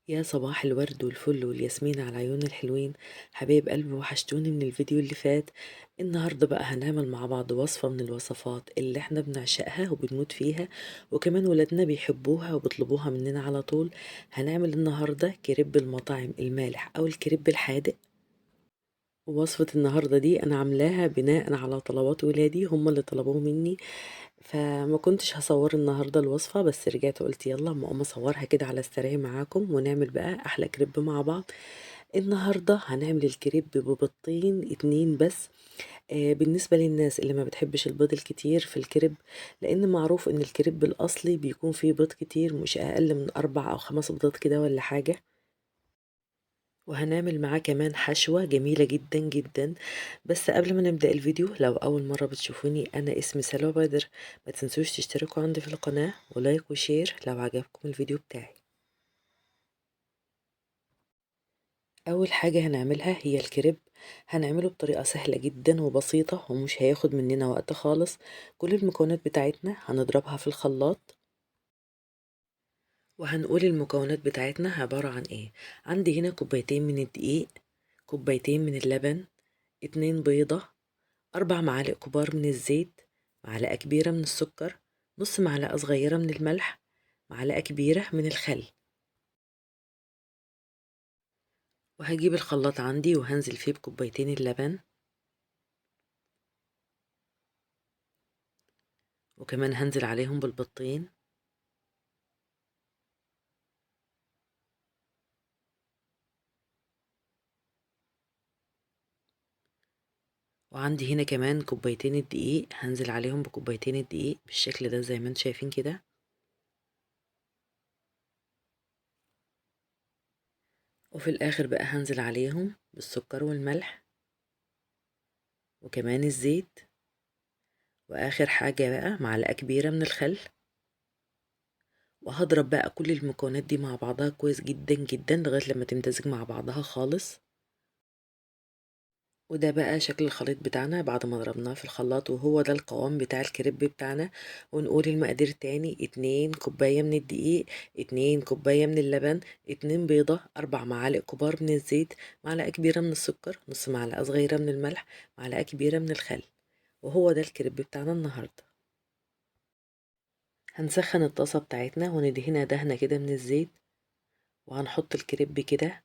يا صباح الورد والفل والياسمين على عيون الحلوين. حبايب قلبي وحشتوني من الفيديو اللي فات. النهاردة بقى هنعمل مع بعض وصفة من الوصفات اللي احنا بنعشقها وبنموت فيها، وكمان ولادنا بيحبوها وبيطلبوها مننا على طول. هنعمل النهاردة كريب المطاعم المالح او الكريب الحادق. ووصفة النهاردة دي أنا عاملاها بناء على طلبات ولادي، هم اللي طلبوه مني. فما كنتش هصور النهاردة الوصفة، بس رجعت قلت يلا اما اقوم اصورها كده على السريع معاكم ونعمل بقى أحلى كريب مع بعض. النهاردة هنعمل الكريب ببيضتين اتنين بس. بالنسبة للناس اللي ما بتحبش البيض الكتير في الكريب، لأن معروف إن الكريب الأصلي بيكون فيه بيض كتير، مش أقل من 4 أو 5 بيضات كده ولا حاجة. وهنعمل معاه كمان حشوة جميلة جدا جدا. بس قبل ما نبدأ الفيديو، لو أول مرة بتشوفوني أنا اسمي سلوى بدر. ما تنسوش تشتركوا عندي في القناة ولايك وشير لو عجبكم الفيديو بتاعي. أول حاجة هنعملها هي الكريب. هنعمله بطريقة سهلة جدا وبسيطة ومش هياخد مننا وقت خالص. كل المكونات بتاعتنا هنضربها في الخلاط. وهنقول المكونات بتاعتنا عبارة عن ايه. عندي هنا كوبايتين من الدقيق، كوبايتين من اللبن، 2 بيضة، 4 معالق كبار من الزيت، معلقة كبيرة من السكر، نص معلقة صغيرة من الملح، معلقة كبيرة من الخل. وهجيب الخلاط عندي وهنزل فيه بكوبايتين اللبن، وكمان هنزل عليهم بالبيضتين. وعندي هنا كمان كوبايتين الدقيق، هنزل عليهم بكوبايتين الدقيق بالشكل ده زي ما انتم شايفين كده. وفي الاخر بقى هنزل عليهم بالسكر والملح وكمان الزيت. واخر حاجة بقى معلقة كبيرة من الخل. وهضرب بقى كل المكونات دي مع بعضها كويس جدا جدا لغاية لما تمتزج مع بعضها خالص. وده بقى شكل الخليط بتاعنا بعد ما ضربناه في الخلاط، وهو ده القوام بتاع الكريب بتاعنا. ونقول المقادير تاني: 2 كوباية من الدقيق، 2 كوباية من اللبن، 2 بيضة، 4 معالق كبار من الزيت، معلقة كبيرة من السكر، نص معلقة صغيرة من الملح، معلقة كبيرة من الخل. وهو ده الكريب بتاعنا النهاردة. هنسخن الطاسة بتاعتنا وندهنها دهنة كده من الزيت، وهنحط الكريب كده،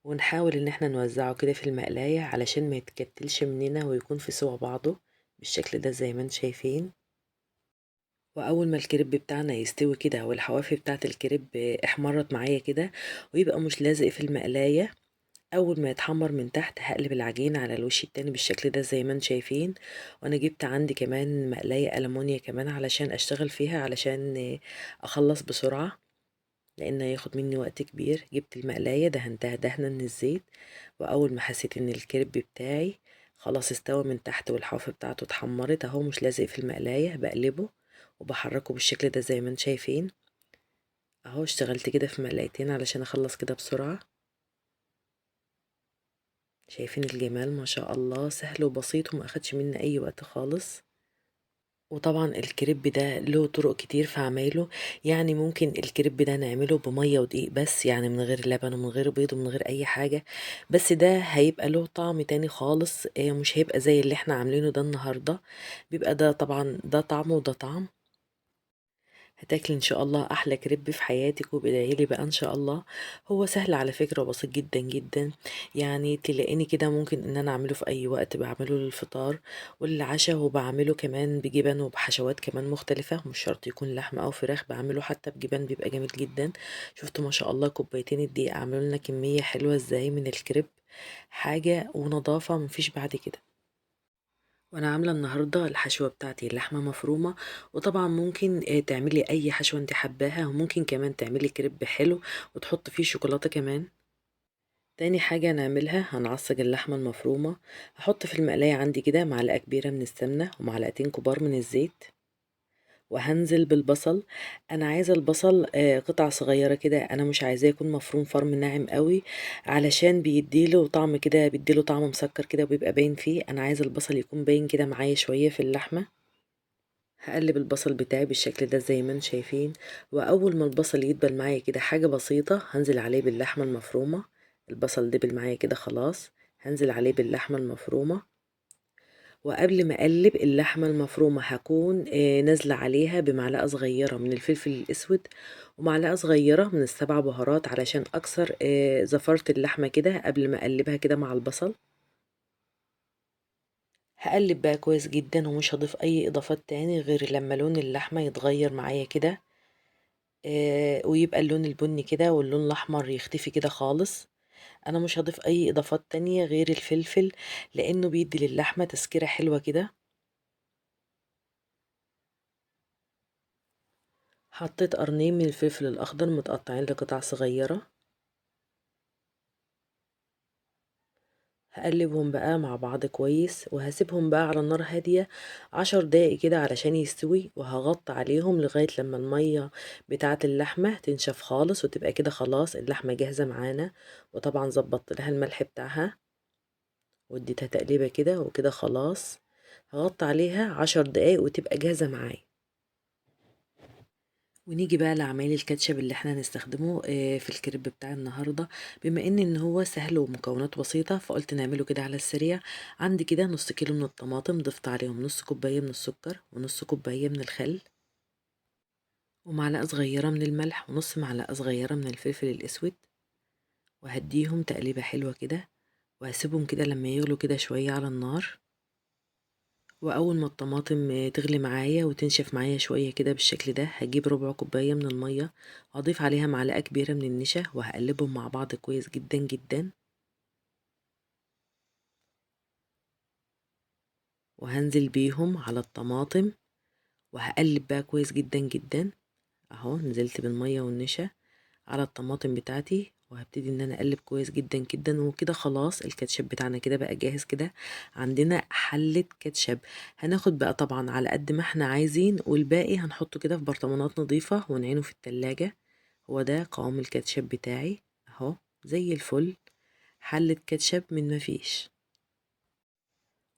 ونحاول ان احنا نوزعه كده في المقلاية علشان ما يتكتلش مننا ويكون في سوا بعضه بالشكل ده زي ما انتم شايفين. واول ما الكريب بتاعنا يستوي كده والحواف بتاعه الكريب احمرت معايا كده ويبقى مش لازق في المقلاية، اول ما يتحمر من تحت هقلب العجين على الوش التاني بالشكل ده زي ما انتم شايفين. وانا جبت عندي كمان مقلاية ألمونيا كمان علشان اشتغل فيها، علشان اخلص بسرعة، لان هياخد مني وقت كبير. جبت المقلاية دهنتها دهنة من الزيت، واول ما حسيت ان الكريب بتاعي خلاص استوى من تحت والحافة بتاعته اتحمرت اهو مش لازق في المقلاية، بقلبه وبحركه بالشكل ده زي ما انتم شايفين. اهو اشتغلت كده في مقلايتين علشان اخلص كده بسرعة. شايفين الجمال؟ ما شاء الله سهل وبسيط وما اخدش مني اي وقت خالص. وطبعا الكريب ده له طرق كتير في عمايله. يعني ممكن الكريب ده نعمله بمية ودقيق بس، يعني من غير لبن ومن غير بيض ومن غير اي حاجة. بس ده هيبقى له طعم تاني خالص، مش هيبقى زي اللي احنا عاملينه ده النهاردة. بيبقى ده طبعا ده طعم وده طعم. هتاكلي ان شاء الله احلى كريب في حياتك وبدعيلي بقى ان شاء الله. هو سهل على فكرة وبسيط جدا جدا. يعني تلاقيني كده ممكن ان انا اعمله في اي وقت، بعمله للفطار وللعشاء، وبعمله كمان بجبن وبحشوات كمان مختلفة، مش شرط يكون لحمة او فراخ، بعمله حتى بجبن بيبقى جميل جدا. شفتوا ما شاء الله كوبايتين الدقيق عملوا لنا كمية حلوة ازاي من الكريب. حاجة ونظافة مفيش بعد كده. وانا عامله النهارده الحشوه بتاعتي اللحمه مفرومه. وطبعا ممكن تعملي اي حشوه انت حباها، وممكن كمان تعملي كريب حلو وتحط فيه شوكولاته كمان. تاني حاجه نعملها هنعصج اللحمه المفرومه. هحط في المقلايه عندي كده معلقه كبيره من السمنه ومعلقتين كبار من الزيت. وهنزل بالبصل. انا عايزه البصل قطع صغيره كده، انا مش عايزاه يكون مفروم فرم ناعم قوي، علشان بيديله طعم كده، بيديله طعم مسكر كده وبيبقى باين فيه. انا عايزه البصل يكون باين كده معايا شويه في اللحمه. هقلب البصل بتاعي بالشكل ده زي ما انتم شايفين، واول ما البصل يدبل معايا كده حاجة بسيطة هنزل عليه باللحمة المفرومة. البصل دبل معايا كده خلاص، هنزل عليه باللحمة المفرومة. وقبل ما اقلب اللحمة المفرومة هكون نازلة عليها بمعلقة صغيرة من الفلفل الاسود، ومعلقة صغيرة من السبع بهارات علشان اكسر زفارة اللحمة كده قبل ما اقلبها كده مع البصل. هقلب بقى كويس جدا ومش هضيف اي اضافات تاني غير لما لون اللحمة يتغير معايا كده، ويبقى اللون البني كده واللون الاحمر يختفي كده خالص. انا مش هضيف اي اضافات تانية غير الفلفل، لانه بيدي للحمة تسكيرة حلوة كده. حطيت قرنين من الفلفل الاخضر متقطعين لقطع صغيرة. هقلبهم بقى مع بعض كويس وهسيبهم بقى على نار هادية 10 دقايق كده علشان يستوي، وهغطي عليهم لغاية لما المية بتاعة اللحمة تنشف خالص وتبقى كده خلاص اللحمة جاهزة معانا. وطبعا ظبطت لها الملح بتاعها واديتها تقليبة كده وكده خلاص. هغطي عليها 10 دقايق وتبقى جاهزة معايا. ونيجي بقى لعمايل الكاتشب اللي احنا هنستخدمه في الكريب بتاع النهارده. بما ان هو سهل ومكوناته بسيطه فقلت نعمله كده على السريع. عندي كده نص كيلو من الطماطم، ضفت عليهم نص كوبايه من السكر ونص كوبايه من الخل ومعلقه صغيره من الملح ونص معلقه صغيره من الفلفل الاسود. وهديهم تقليبه حلوه كده وهسيبهم كده لما يغلوا كده شويه على النار. واول ما الطماطم تغلي معايا وتنشف معايا شويه كده بالشكل ده هجيب ربع كوبايه من الميه واضيف عليها معلقه كبيره من النشا وهقلبهم مع بعض كويس جدا جدا. وهنزل بيهم على الطماطم وهقلب بقى كويس جدا جدا. اهو نزلت بالميه والنشا على الطماطم بتاعتي وهبتدي ان انا اقلب كويس جدا جدا وكده خلاص الكاتشب بتاعنا كده بقى جاهز كده. عندنا حلة كاتشب، هناخد بقى طبعا على قد ما احنا عايزين والباقي هنحطه كده في برطمانات نظيفة ونعينه في التلاجة. هو ده قوام الكاتشب بتاعي اهو، زي الفل، حلة كاتشب من مفيش.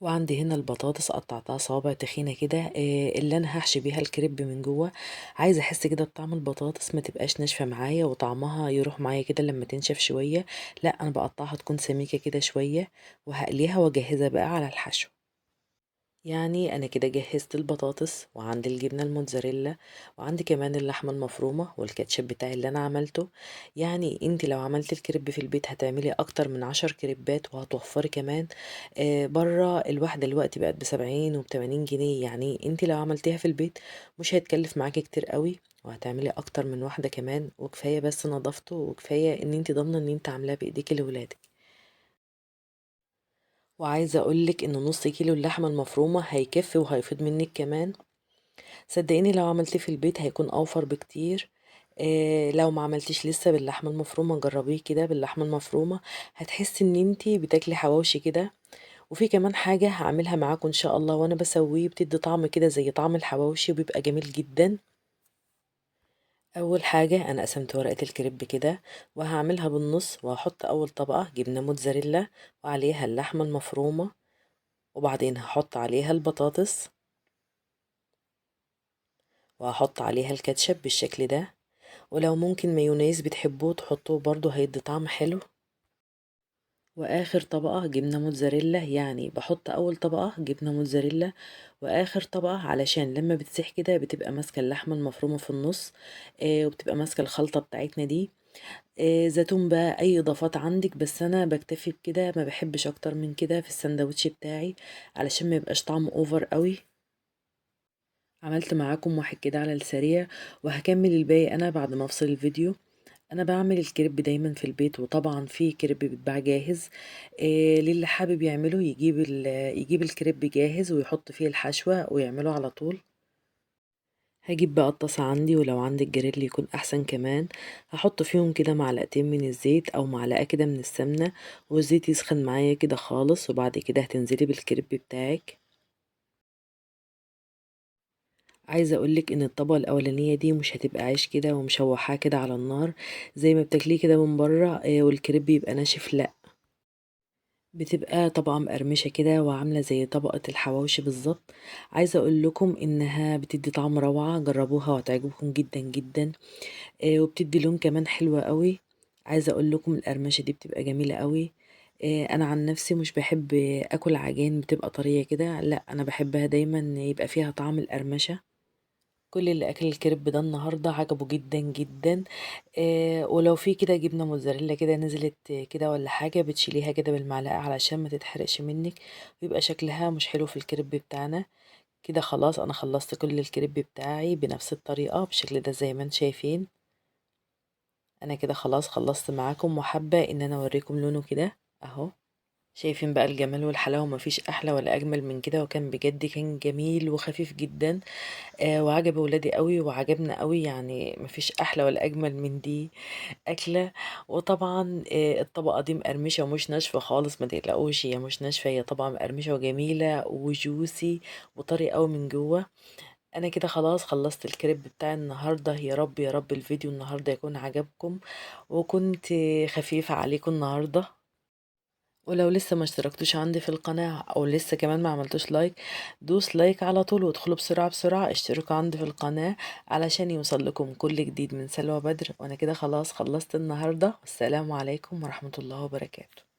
وعندي هنا البطاطس قطعتها صوابع تخينة كده، اللي انا هحشي بيها الكريب من جوه. عايزة احس كده بطعم البطاطس ما تبقاش ناشفة معايا وطعمها يروح معايا كده لما تنشف شوية. لا انا بقطعها تكون سميكة كده شوية وهقليها واجهزها بقى على الحشو. يعني انا كده جهزت البطاطس وعندي الجبنه الموتزاريلا وعندي كمان اللحمه المفرومه والكاتشب بتاعي اللي انا عملته. يعني انت لو عملت الكريب في البيت هتعملي اكتر من 10 كريبات وهتوفري كمان. بره الواحده دلوقتي بقت ب70 و80 جنيه، يعني انت لو عملتيها في البيت مش هيتكلف معاكي كتير قوي وهتعملي اكتر من واحده كمان، وكفايه بس نظافته وكفايه ان انت ضامنه ان انت عاملاه بايديكي لولادك. وعايزة أقولك إن نص كيلو اللحمة المفرومة هيكفي وهيفيض منك كمان. صدقيني لو عملتيه في البيت هيكون أوفر بكتير. لو ما عملتيش لسه باللحمة المفرومة جربيه كده باللحمة المفرومة، هتحسي ان انتي بتاكلي حواوشي كده. وفي كمان حاجة هعملها معاكم ان شاء الله وانا بسويه بتدي طعم كده زي طعم الحواوشي وبيبقى جميل جدا. اول حاجة انا قسمت ورقة الكريب كده وهعملها بالنص وهحط اول طبقة جبنة موتزاريلا وعليها اللحمة المفرومة، وبعدين هحط عليها البطاطس وهحط عليها الكاتشب بالشكل ده. ولو ممكن مايونيز بتحبوه تحطوه برضو هيدي طعم حلو. واخر طبقة جبنة موتزاريلا، يعني بحط اول طبقة جبنة موتزاريلا واخر طبقة علشان لما بتسيح كده بتبقى ماسكة اللحمة المفرومة في النص. وبتبقى ماسكة الخلطة بتاعتنا دي. زيتون بقى اي اضافات عندك، بس انا بكتفي بكده ما بحبش اكتر من كده في السندوتش بتاعي علشان ما يبقاش طعمه اوفر قوي. عملت معاكم واحد كده على السريع وهكمل الباقي انا بعد ما افصل الفيديو. انا بعمل الكريب دايما في البيت وطبعا في كريب بيتباع جاهز. للي حابب يعمله يجيب الكريب جاهز ويحط فيه الحشوة ويعمله على طول. هجيب بقى الطاسة عندي ولو عندك جريل يكون احسن كمان. هحط فيهم كده معلقتين من الزيت او معلقة كده من السمنة والزيت يسخن معايا كده خالص، وبعد كده هتنزلي بالكريب بتاعك. عايزة اقولك ان الطبقة الاولانية دي مش هتبقى عيش كده ومشوحاه كده على النار زي ما بتاكليه كده من بره والكريب يبقى ناشف، لا. بتبقى طبقة مقرمشة كده وعاملة زي طبقة الحواوشي بالظبط. عايزة اقول لكم انها بتدي طعم روعة، جربوها وهتعجبكم جدا جدا. وبتدي لون كمان حلو قوي. عايزة اقول لكم القرمشة دي بتبقى جميلة قوي. انا عن نفسي مش بحب اكل عجين بتبقى طرية كده، لا انا بحبها دايما يبقى فيها طعم القرمشة. كل اللي اكل الكريب ده النهارده عجبه جدا جدا. ولو في كده جبنه موتزاريلا كده نزلت كده ولا حاجه، بتشيليها كده بالمعلقه علشان ما تتحرقش منك، ويبقى شكلها مش حلو في الكريب بتاعنا. كده خلاص انا خلصت كل الكريب بتاعي بنفس الطريقه بالشكل ده زي ما انتم شايفين. انا كده خلاص خلصت معاكم، وحابه ان انا اوريكم لونه كده اهو. شايفين بقى الجمال والحلاوه، مفيش احلى ولا اجمل من كده، وكان بجد كان جميل وخفيف جدا. وعجب ولادي قوي وعجبنا قوي، يعني مفيش احلى ولا اجمل من دي اكله. وطبعا الطبقه دي مقرمشه ومش ناشفه خالص، ما تقلقوش هي مش ناشفه، هي طبعا مقرمشه وجميله وجوسي وطري قوي من جوه. انا كده خلاص خلصت الكريب بتاع النهارده. يا رب يا رب الفيديو النهارده يكون عجبكم، وكنت خفيفه عليكم النهارده. ولو لسه ما اشتركتوش عندي في القناة او لسه كمان ما عملتوش لايك، دوس لايك على طول وادخلوا بسرعة بسرعة اشتركوا عندي في القناة علشان يوصل لكم كل جديد من سلوى بدر. وانا كده خلاص خلصت النهاردة، والسلام عليكم ورحمة الله وبركاته.